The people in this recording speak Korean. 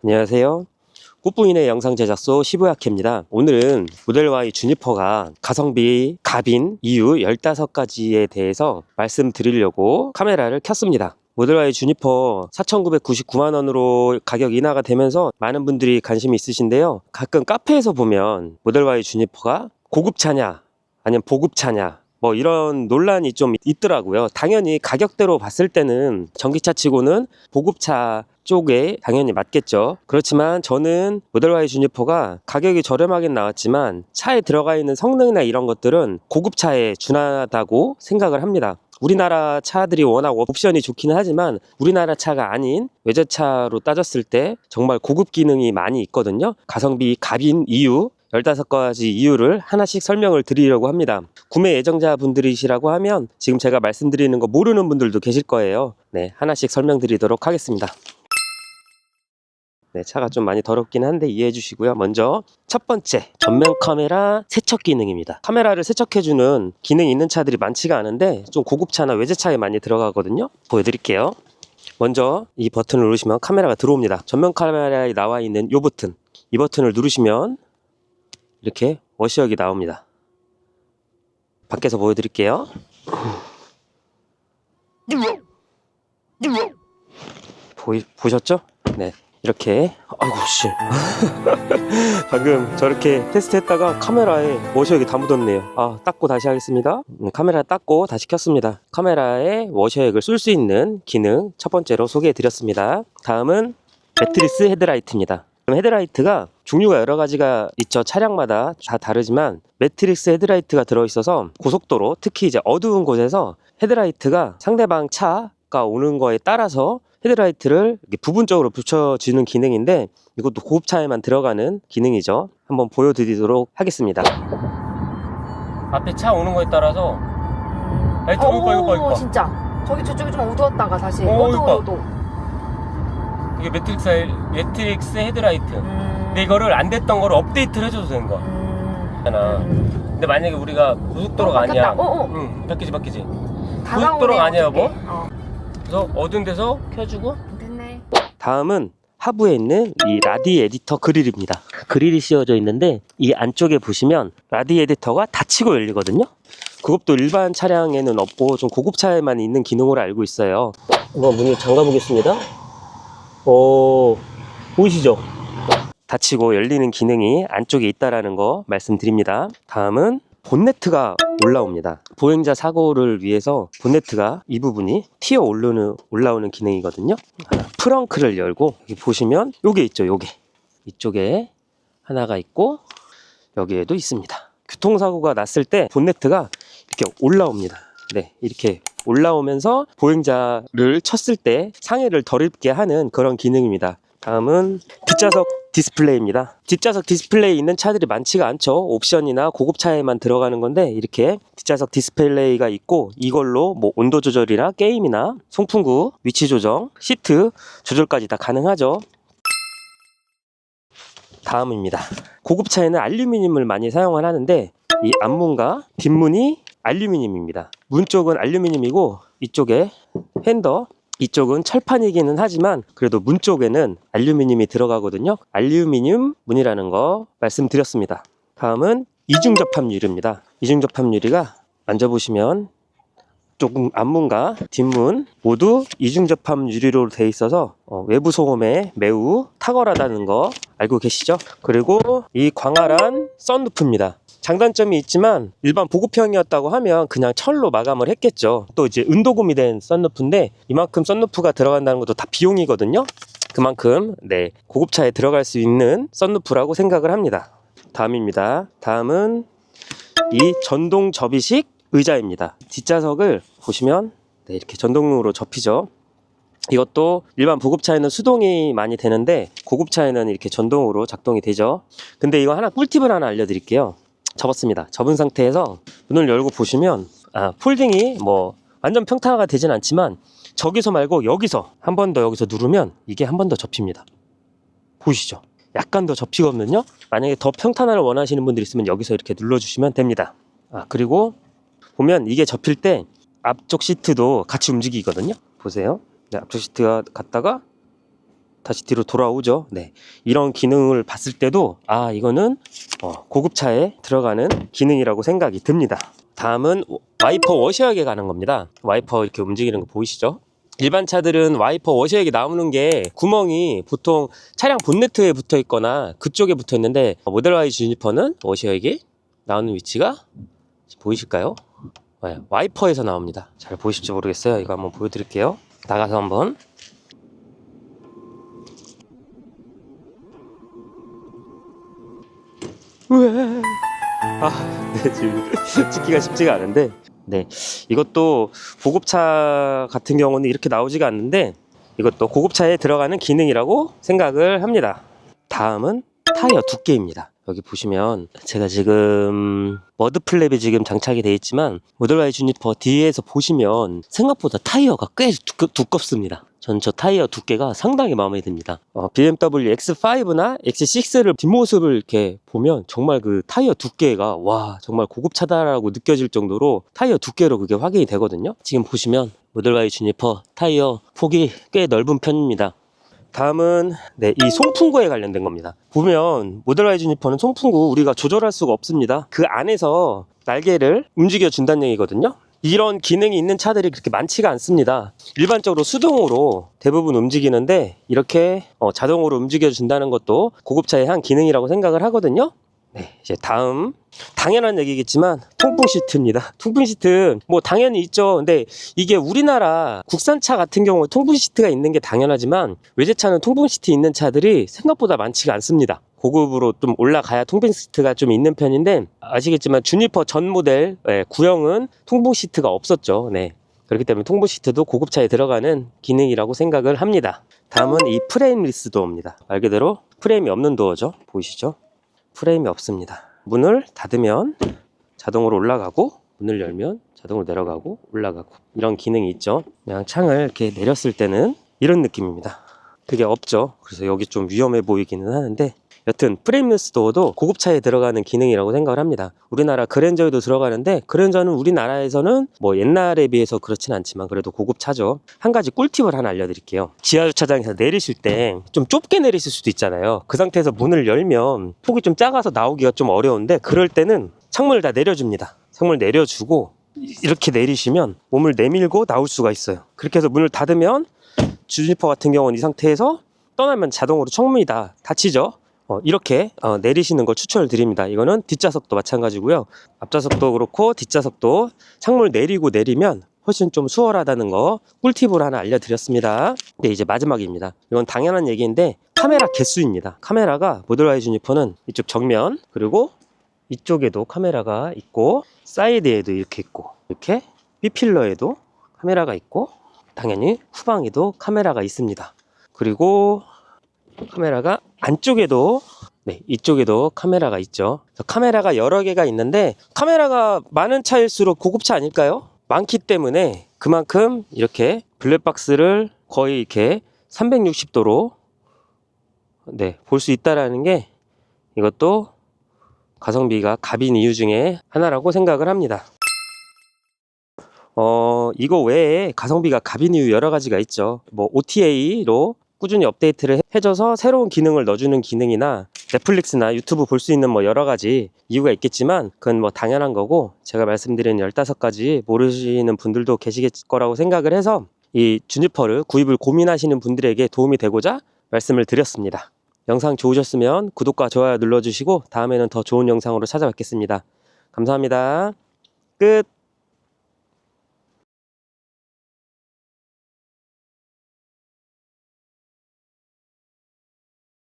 안녕하세요. 꽃부인의 영상 제작소 시부야케입니다. 오늘은 모델 Y 주니퍼가 가성비, 갑인 이유 15가지에 대해서 말씀드리려고 카메라를 켰습니다. 모델 Y 주니퍼 4,999만원으로 가격 인하가 되면서 많은 분들이 관심이 있으신데요. 가끔 카페에서 보면 모델 Y 주니퍼가 고급차냐 아니면 보급차냐 뭐 이런 논란이 좀 있더라고요. 당연히 가격대로 봤을 때는 전기차 치고는 보급차 쪽에 당연히 맞겠죠. 그렇지만 저는 모델 Y 주니퍼가 가격이 저렴하긴 나왔지만 차에 들어가 있는 성능이나 이런 것들은 고급차에 준하다고 생각을 합니다. 우리나라 차들이 워낙 옵션이 좋기는 하지만 우리나라 차가 아닌 외제차로 따졌을 때 정말 고급 기능이 많이 있거든요. 가성비 갑인 이유 15가지 이유를 하나씩 설명을 드리려고 합니다. 구매 예정자분들이시라고 하면 지금 제가 말씀드리는 거 모르는 분들도 계실 거예요. 네, 하나씩 설명드리도록 하겠습니다. 네, 차가 좀 많이 더럽긴 한데 이해해 주시고요. 먼저 첫 번째, 전면 카메라 세척 기능입니다. 카메라를 세척해주는 기능이 있는 차들이 많지가 않은데 좀 고급차나 외제차에 많이 들어가거든요. 보여드릴게요. 먼저 이 버튼을 누르시면 카메라가 들어옵니다. 전면 카메라에 나와 있는 이 버튼, 이 버튼을 누르시면 이렇게 워시역이 나옵니다. 밖에서 보여드릴게요. 보셨죠? 네, 이렇게. 아이고 씨 방금 저렇게 테스트했다가 카메라에 워시역이 다 묻었네요. 닦고 다시 하겠습니다. 카메라 닦고 다시 켰습니다. 카메라에 워시역을 쏠 수 있는 기능 첫 번째로 소개해 드렸습니다. 다음은 매트리스 헤드라이트입니다. 헤드라이트가 종류가 여러 가지가 있죠. 차량마다 다 다르지만 매트릭스 헤드라이트가 들어있어서 고속도로, 특히 이제 어두운 곳에서 헤드라이트가 상대방 차가 오는 거에 따라서 헤드라이트를 부분적으로 붙여주는 기능인데 이것도 고급차에만 들어가는 기능이죠. 한번 보여드리도록 하겠습니다. 앞에 차 오는 거에 따라서 라이트 이거 봐. 진짜 저쪽이 좀 어두웠다가 다시 어두워. 이게 매트릭스 헤드라이트. 근데 이거를 안 됐던 거를 업데이트를 해줘도 되는 거야. 근데 만약에 우리가 고속도로가 아니야. 응, 바뀌지. 고속도로가 아니야, 여보. 그래서 어두운 데서 켜주고. 됐네. 다음은 하부에 있는 이 라디 에디터 그릴입니다. 그릴이 씌워져 있는데 이 안쪽에 보시면 라디 에디터가 닫히고 열리거든요. 그것도 일반 차량에는 없고 좀 고급차에만 있는 기능으로 알고 있어요. 한번 문을 잠가 보겠습니다. 보이시죠? 닫히고 열리는 기능이 안쪽에 있다라는 거 말씀드립니다. 다음은 본네트가 올라옵니다. 보행자 사고를 위해서 본네트가 이 부분이 튀어 올라오는 기능이거든요. 프렁크를 열고 여기 보시면 요게 있죠. 요게 이쪽에 하나가 있고 여기에도 있습니다. 교통사고가 났을 때 본네트가 이렇게 올라옵니다. 네, 이렇게 올라오면서 보행자를 쳤을 때 상해를 덜 입게 하는 그런 기능입니다. 다음은 뒷좌석 디스플레이입니다. 뒷좌석 디스플레이 있는 차들이 많지가 않죠. 옵션이나 고급차에만 들어가는 건데 이렇게 뒷좌석 디스플레이가 있고 이걸로 뭐 온도 조절이나 게임이나 송풍구 위치 조정, 시트 조절까지 다 가능하죠. 다음입니다. 고급차에는 알루미늄을 많이 사용을 하는데 이 앞문과 뒷문이 알루미늄입니다. 문 쪽은 알루미늄이고 이쪽에 핸더, 이쪽은 철판이기는 하지만 그래도 문 쪽에는 알루미늄이 들어가거든요. 알루미늄 문이라는 거 말씀드렸습니다. 다음은 이중접합 유리입니다. 이중접합 유리가 만져보시면 조금 앞문과 뒷문 모두 이중접합 유리로 되어 있어서 외부 소음에 매우 탁월하다는 거 알고 계시죠? 그리고 이 광활한 썬루프입니다. 장단점이 있지만 일반 보급형이었다고 하면 그냥 철로 마감을 했겠죠. 또 이제 은도금이 된 썬루프인데 이만큼 썬루프가 들어간다는 것도 다 비용이거든요. 그만큼 네, 고급차에 들어갈 수 있는 썬루프라고 생각을 합니다. 다음입니다. 다음은 이 전동 접이식 의자입니다. 뒷좌석을 보시면 네, 이렇게 전동으로 접히죠. 이것도 일반 보급차에는 수동이 많이 되는데 고급차에는 이렇게 전동으로 작동이 되죠. 근데 이거 꿀팁을 하나 알려드릴게요. 접었습니다. 접은 상태에서 문을 열고 보시면 폴딩이 뭐 완전 평타가 되진 않지만 저기서 말고 여기서 한 번 더 여기서 누르면 이게 한 번 더 접힙니다. 보이시죠? 약간 더 접히거든요. 만약에 더 평탄화를 원하시는 분들 있으면 여기서 이렇게 눌러주시면 됩니다. 그리고 보면 이게 접힐 때 앞쪽 시트도 같이 움직이거든요. 보세요. 네, 앞쪽 시트가 갔다가 다시 뒤로 돌아오죠. 네, 이런 기능을 봤을 때도 아 이거는 고급차에 들어가는 기능이라고 생각이 듭니다. 다음은 와이퍼 워셔액에 가는 겁니다. 와이퍼 이렇게 움직이는 거 보이시죠? 일반 차들은 와이퍼 워셔액이 나오는 게 구멍이 보통 차량 본네트에 붙어 있거나 그쪽에 붙어 있는데 모델 Y 주니퍼는 워셔액이 나오는 위치가 보이실까요? 네, 와이퍼에서 나옵니다. 잘 보이실지 모르겠어요. 이거 한번 보여드릴게요. 나가서 한번. 우와. 네, 지금 찍기가 쉽지가 않은데, 네, 이것도 고급차 같은 경우는 이렇게 나오지가 않는데, 이것도 고급차에 들어가는 기능이라고 생각을 합니다. 다음은 타이어 두께입니다. 여기 보시면 제가 지금 머드 플랩이 지금 장착이 되어 있지만 모델 Y 주니퍼 뒤에서 보시면 생각보다 타이어가 꽤 두껍습니다. 전 저 타이어 두께가 상당히 마음에 듭니다. BMW X5나 X6를 뒷모습을 이렇게 보면 정말 그 타이어 두께가 와 정말 고급차다라고 느껴질 정도로 타이어 두께로 그게 확인이 되거든요. 지금 보시면 모델 Y 주니퍼 타이어 폭이 꽤 넓은 편입니다. 다음은 네, 이 송풍구에 관련된 겁니다. 보면 모델 Y 주니퍼는 송풍구 우리가 조절할 수가 없습니다. 그 안에서 날개를 움직여 준다는 얘기거든요. 이런 기능이 있는 차들이 그렇게 많지가 않습니다. 일반적으로 수동으로 대부분 움직이는데 이렇게 자동으로 움직여 준다는 것도 고급차의 한 기능이라고 생각을 하거든요. 네, 이제 다음 당연한 얘기겠지만 통풍 시트입니다. 통풍 시트 뭐 당연히 있죠. 근데 이게 우리나라 국산차 같은 경우에 통풍 시트가 있는 게 당연하지만 외제차는 통풍 시트 있는 차들이 생각보다 많지가 않습니다. 고급으로 좀 올라가야 통풍 시트가 좀 있는 편인데 아시겠지만 주니퍼 전 모델 9형은 통풍 시트가 없었죠. 네. 그렇기 때문에 통풍 시트도 고급차에 들어가는 기능이라고 생각을 합니다. 다음은 이 프레임리스 도어입니다. 말 그대로 프레임이 없는 도어죠. 보이시죠? 프레임이 없습니다. 문을 닫으면 자동으로 올라가고 문을 열면 자동으로 내려가고 올라가고 이런 기능이 있죠. 그냥 창을 이렇게 내렸을 때는 이런 느낌입니다. 그게 없죠. 그래서 여기 좀 위험해 보이기는 하는데 여튼 프레임리스 도어도 고급차에 들어가는 기능이라고 생각을 합니다. 우리나라 그랜저에도 들어가는데 그랜저는 우리나라에서는 뭐 옛날에 비해서 그렇진 않지만 그래도 고급차죠. 한 가지 꿀팁을 하나 알려드릴게요. 지하주차장에서 내리실 때 좀 좁게 내리실 수도 있잖아요. 그 상태에서 문을 열면 폭이 좀 작아서 나오기가 좀 어려운데 그럴 때는 창문을 다 내려줍니다. 창문을 내려주고 이렇게 내리시면 몸을 내밀고 나올 수가 있어요. 그렇게 해서 문을 닫으면 주니퍼 같은 경우는 이 상태에서 떠나면 자동으로 창문이 다 닫히죠. 이렇게 내리시는 걸 추천을 드립니다. 이거는 뒷좌석도 마찬가지고요. 앞좌석도 그렇고 뒷좌석도 창문을 내리고 내리면 훨씬 좀 수월하다는 거 꿀팁으로 하나 알려드렸습니다. 네, 이제 마지막입니다. 이건 당연한 얘기인데 카메라 개수입니다. 카메라가 모델 Y 주니퍼는 이쪽 정면 그리고 이쪽에도 카메라가 있고 사이드에도 이렇게 있고 이렇게 B필러에도 카메라가 있고 당연히 후방에도 카메라가 있습니다. 그리고 카메라가 안쪽에도 네, 이쪽에도 카메라가 있죠. 카메라가 여러 개가 있는데 카메라가 많은 차일수록 고급차 아닐까요? 많기 때문에 그만큼 이렇게 블랙박스를 거의 이렇게 360도로 네, 볼 수 있다라는 게 이것도 가성비가 갑인 이유 중에 하나라고 생각을 합니다. 이거 외에 가성비가 갑인 이유 여러 가지가 있죠. 뭐 OTA로 꾸준히 업데이트를 해줘서 새로운 기능을 넣어주는 기능이나 넷플릭스나 유튜브 볼 수 있는 뭐 여러 가지 이유가 있겠지만 그건 뭐 당연한 거고 제가 말씀드린 15가지 모르시는 분들도 계시겠 거라고 생각을 해서 이 주니퍼를 구입을 고민하시는 분들에게 도움이 되고자 말씀을 드렸습니다. 영상 좋으셨으면 구독과 좋아요 눌러주시고 다음에는 더 좋은 영상으로 찾아뵙겠습니다. 감사합니다. 끝.